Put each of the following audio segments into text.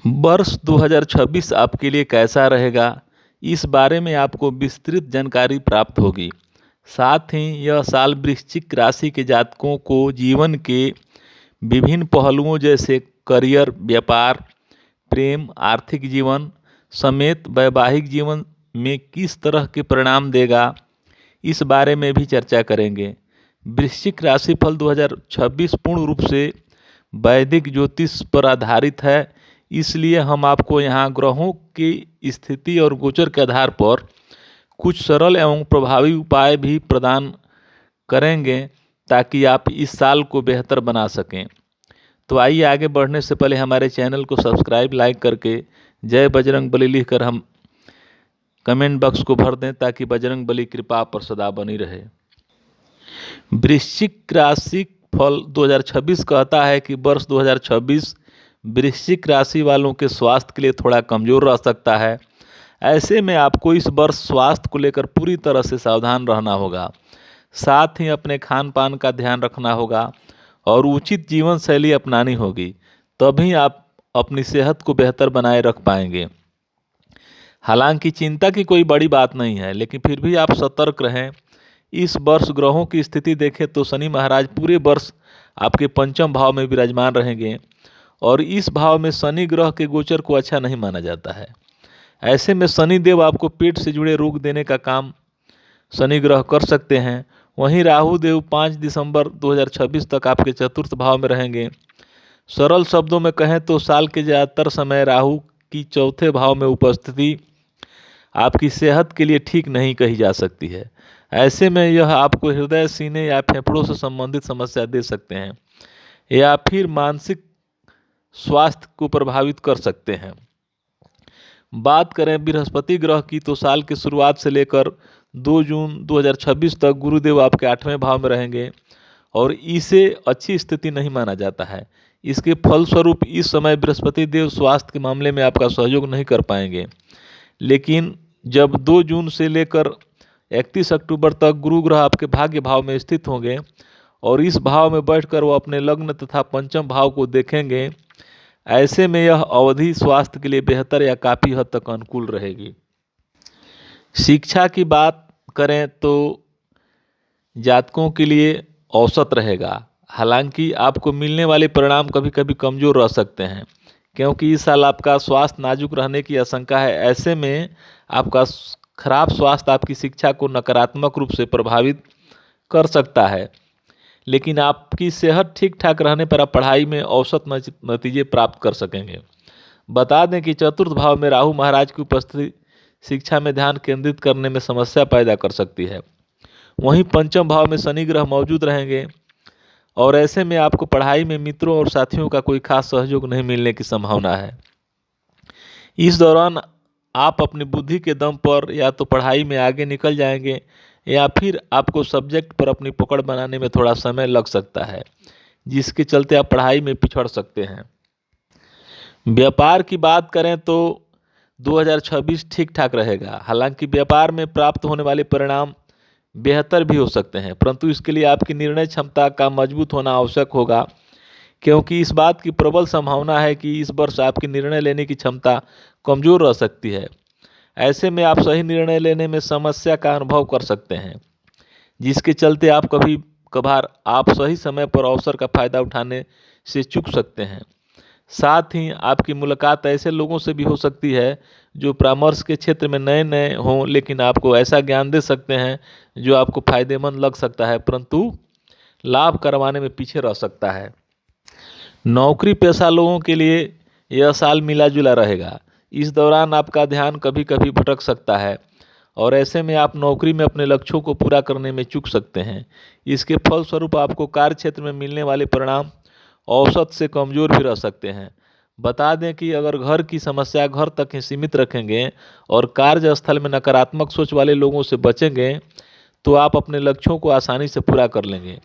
वर्ष 2026 आपके लिए कैसा रहेगा, इस बारे में आपको विस्तृत जानकारी प्राप्त होगी। साथ ही यह साल वृश्चिक राशि के जातकों को जीवन के विभिन्न पहलुओं जैसे करियर, व्यापार, प्रेम, आर्थिक जीवन समेत वैवाहिक जीवन में किस तरह के परिणाम देगा, इस बारे में भी चर्चा करेंगे। वृश्चिक राशिफल 2026 पूर्ण रूप से वैदिक ज्योतिष पर आधारित है, इसलिए हम आपको यहाँ ग्रहों की स्थिति और गोचर के आधार पर कुछ सरल एवं प्रभावी उपाय भी प्रदान करेंगे ताकि आप इस साल को बेहतर बना सकें। तो आइए आगे बढ़ने से पहले हमारे चैनल को सब्सक्राइब, लाइक करके जय बजरंग बली लिखकर हम कमेंट बॉक्स को भर दें ताकि बजरंग बली कृपा पर सदा बनी रहे। वृश्चिक राशि फल 2026 कहता है कि वर्ष 2026 वृश्चिक राशि वालों के स्वास्थ्य के लिए थोड़ा कमज़ोर रह सकता है। ऐसे में आपको इस वर्ष स्वास्थ्य को लेकर पूरी तरह से सावधान रहना होगा। साथ ही अपने खान पान का ध्यान रखना होगा और उचित जीवन शैली अपनानी होगी, तभी आप अपनी सेहत को बेहतर बनाए रख पाएंगे। हालांकि चिंता की कोई बड़ी बात नहीं है, लेकिन फिर भी आप सतर्क रहें। इस वर्ष ग्रहों की स्थिति देखें तो शनि महाराज पूरे वर्ष आपके पंचम भाव में विराजमान रहेंगे और इस भाव में शनि ग्रह के गोचर को अच्छा नहीं माना जाता है। ऐसे में शनि देव आपको पेट से जुड़े रोग देने का काम शनि ग्रह कर सकते हैं। वहीं राहु देव 5 दिसंबर 2026 तक आपके चतुर्थ भाव में रहेंगे। सरल शब्दों में कहें तो साल के ज़्यादातर समय राहु की चौथे भाव में उपस्थिति आपकी सेहत के लिए ठीक नहीं कही जा सकती है। ऐसे में यह आपको हृदय, सीने या फेफड़ों से संबंधित समस्या दे सकते हैं या फिर मानसिक स्वास्थ्य को प्रभावित कर सकते हैं। बात करें बृहस्पति ग्रह की तो साल की शुरुआत से लेकर 2 जून 2026 तक गुरुदेव आपके 8वें भाव में रहेंगे और इसे अच्छी स्थिति नहीं माना जाता है। इसके फलस्वरूप इस समय बृहस्पति देव स्वास्थ्य के मामले में आपका सहयोग नहीं कर पाएंगे। लेकिन जब 2 जून से लेकर 31 अक्टूबर तक गुरु ग्रह आपके भाग्य भाव में स्थित होंगे और इस भाव में बैठकर वो अपने लग्न तथा पंचम भाव को देखेंगे। ऐसे में यह अवधि स्वास्थ्य के लिए बेहतर या काफ़ी हद तक अनुकूल रहेगी। शिक्षा की बात करें तो जातकों के लिए औसत रहेगा। हालांकि आपको मिलने वाले परिणाम कभी कभी कमज़ोर रह सकते हैं, क्योंकि इस साल आपका स्वास्थ्य नाजुक रहने की आशंका है। ऐसे में आपका खराब स्वास्थ्य आपकी शिक्षा को नकारात्मक रूप से प्रभावित कर सकता है, लेकिन आपकी सेहत ठीक ठाक रहने पर आप पढ़ाई में औसत नतीजे प्राप्त कर सकेंगे। बता दें कि चतुर्थ भाव में राहु महाराज की उपस्थिति शिक्षा में ध्यान केंद्रित करने में समस्या पैदा कर सकती है। वहीं पंचम भाव में शनि ग्रह मौजूद रहेंगे और ऐसे में आपको पढ़ाई में मित्रों और साथियों का कोई खास सहयोग नहीं मिलने की संभावना है। इस दौरान आप अपनी बुद्धि के दम पर या तो पढ़ाई में आगे निकल जाएंगे या फिर आपको सब्जेक्ट पर अपनी पकड़ बनाने में थोड़ा समय लग सकता है, जिसके चलते आप पढ़ाई में पिछड़ सकते हैं। व्यापार की बात करें तो 2026 ठीक ठाक रहेगा। हालांकि व्यापार में प्राप्त होने वाले परिणाम बेहतर भी हो सकते हैं, परंतु इसके लिए आपकी निर्णय क्षमता का मजबूत होना आवश्यक होगा, क्योंकि इस बात की प्रबल संभावना है कि इस वर्ष आपकी निर्णय लेने की क्षमता कमज़ोर रह सकती है। ऐसे में आप सही निर्णय लेने में समस्या का अनुभव कर सकते हैं, जिसके चलते आप कभी कभार आप सही समय पर अवसर का फ़ायदा उठाने से चूक सकते हैं। साथ ही आपकी मुलाकात ऐसे लोगों से भी हो सकती है जो परामर्श के क्षेत्र में नए नए हों, लेकिन आपको ऐसा ज्ञान दे सकते हैं जो आपको फ़ायदेमंद लग सकता है, परंतु लाभ करवाने में पीछे रह सकता है। नौकरी पेशा लोगों के लिए यह साल मिला जुला रहेगा। इस दौरान आपका ध्यान कभी कभी भटक सकता है और ऐसे में आप नौकरी में अपने लक्ष्यों को पूरा करने में चूक सकते हैं। इसके फलस्वरूप आपको कार्य क्षेत्र में मिलने वाले परिणाम औसत से कमज़ोर भी रह सकते हैं। बता दें कि अगर घर की समस्या घर तक ही सीमित रखेंगे और कार्यस्थल में नकारात्मक सोच वाले लोगों से बचेंगे तो आप अपने लक्ष्यों को आसानी से पूरा कर लेंगे।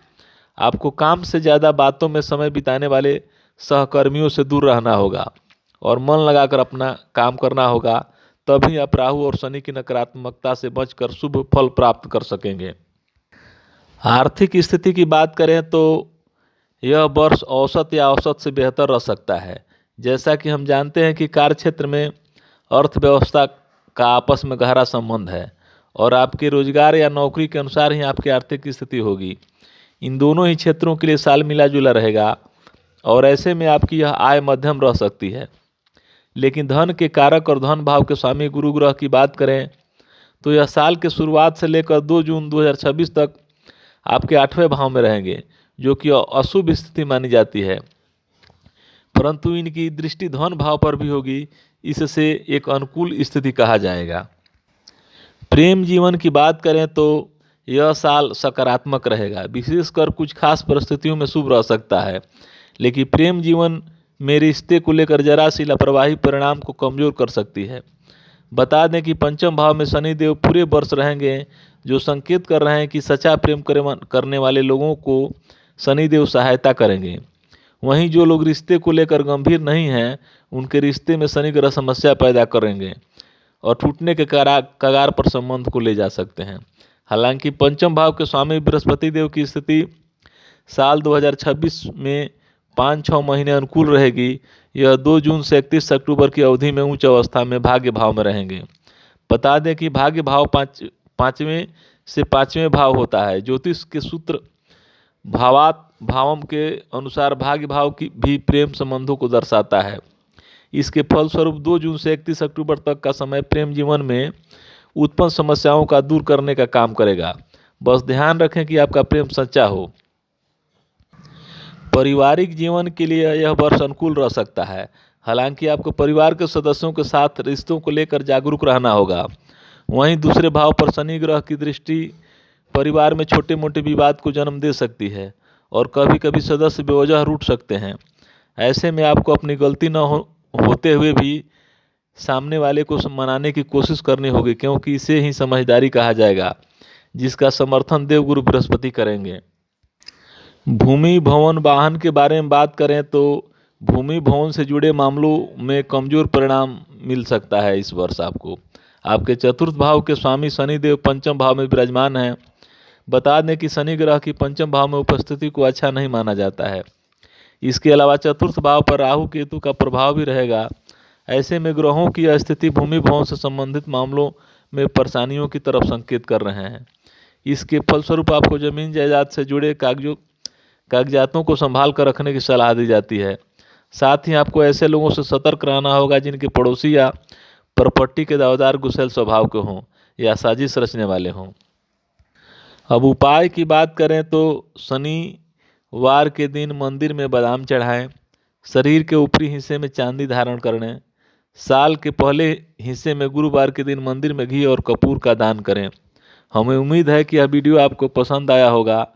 आपको काम से ज़्यादा बातों में समय बिताने वाले सहकर्मियों से दूर रहना होगा और मन लगाकर अपना काम करना होगा, तभी आप राहु और शनि की नकारात्मकता से बचकर शुभ फल प्राप्त कर सकेंगे। आर्थिक स्थिति की बात करें तो यह वर्ष औसत या औसत से बेहतर रह सकता है। जैसा कि हम जानते हैं कि कार्य क्षेत्र में अर्थव्यवस्था का आपस में गहरा संबंध है और आपके रोजगार या नौकरी के अनुसार ही आपकी आर्थिक स्थिति होगी। इन दोनों ही क्षेत्रों के लिए साल मिला जुला रहेगा और ऐसे में आपकी यह आय मध्यम रह सकती है। लेकिन धन के कारक और धन भाव के स्वामी गुरु ग्रह की बात करें तो यह साल के शुरुआत से लेकर 2 जून 2026 तक आपके 8वें भाव में रहेंगे, जो कि अशुभ स्थिति मानी जाती है, परंतु इनकी दृष्टि धन भाव पर भी होगी, इससे एक अनुकूल स्थिति कहा जाएगा। प्रेम जीवन की बात करें तो यह साल सकारात्मक रहेगा, विशेषकर कुछ खास परिस्थितियों में शुभ रह सकता है, लेकिन प्रेम जीवन में रिश्ते को लेकर जरा सी लापरवाही परिणाम को कमजोर कर सकती है। बता दें कि पंचम भाव में शनिदेव पूरे वर्ष रहेंगे, जो संकेत कर रहे हैं कि सच्चा प्रेम करने वाले लोगों को शनिदेव सहायता करेंगे। वहीं जो लोग रिश्ते को लेकर गंभीर नहीं हैं, उनके रिश्ते में शनि ग्रह समस्या पैदा करेंगे और टूटने के कगार पर संबंध को ले जा सकते हैं। हालांकि पंचम भाव के स्वामी बृहस्पति देव की स्थिति साल 2026 में 5-6 महीने अनुकूल रहेगी। यह 2 जून से 31 अक्टूबर की अवधि में उच्च अवस्था में भाग्य भाव में रहेंगे। बता दें कि भाग्य भाव पाँचवें से 5वें भाव होता है। ज्योतिष के सूत्र भावम के अनुसार भाग्य भाव की भी प्रेम संबंधों को दर्शाता है। इसके फलस्वरूप 2 जून से 31 अक्टूबर तक का समय प्रेम जीवन में उत्पन्न समस्याओं का दूर करने का काम करेगा। बस ध्यान रखें कि आपका प्रेम सच्चा हो। पारिवारिक जीवन के लिए यह वर्ष अनुकूल रह सकता है। हालांकि आपको परिवार के सदस्यों के साथ रिश्तों को लेकर जागरूक रहना होगा। वहीं दूसरे भाव पर शनि ग्रह की दृष्टि परिवार में छोटे मोटे विवाद को जन्म दे सकती है और कभी कभी सदस्य बेवजह रूठ सकते हैं। ऐसे में आपको अपनी गलती न होते हुए भी सामने वाले को मनाने की कोशिश करनी होगी, क्योंकि इसे ही समझदारी कहा जाएगा, जिसका समर्थन देवगुरु बृहस्पति करेंगे। भूमि भवन वाहन के बारे में बात करें तो भूमि भवन से जुड़े मामलों में कमजोर परिणाम मिल सकता है इस वर्ष आपको। आपके चतुर्थ भाव के स्वामी शनिदेव पंचम भाव में विराजमान हैं। बता दें कि शनि ग्रह की पंचम भाव में उपस्थिति को अच्छा नहीं माना जाता है। इसके अलावा चतुर्थ भाव पर राहु केतु का प्रभाव भी रहेगा। ऐसे में ग्रहों की यह स्थिति भूमि भवन से संबंधित मामलों में परेशानियों की तरफ संकेत कर रहे हैं। इसके फलस्वरूप आपको जमीन जायदाद से जुड़े कागजातों को संभाल कर रखने की सलाह दी जाती है। साथ ही आपको ऐसे लोगों से सतर्क रहना होगा जिनके पड़ोसी या प्रॉपर्टी के दावेदार गुस्सैल स्वभाव के हों या साजिश रचने वाले हों। अब उपाय की बात करें तो शनिवार के दिन मंदिर में बादाम चढ़ाएं, शरीर के ऊपरी हिस्से में चांदी धारण करें, साल के पहले हिस्से में गुरुवार के दिन मंदिर में घी और कपूर का दान करें। हमें उम्मीद है कि यह वीडियो आपको पसंद आया होगा।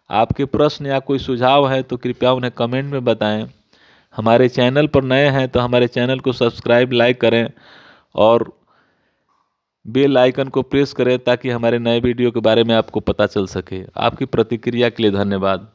आपके प्रश्न या कोई सुझाव है तो कृपया उन्हें कमेंट में बताएं। हमारे चैनल पर नए हैं तो हमारे चैनल को सब्सक्राइब लाइक करें और बेल आइकन को प्रेस करें ताकि हमारे नए वीडियो के बारे में आपको पता चल सके। आपकी प्रतिक्रिया के लिए धन्यवाद।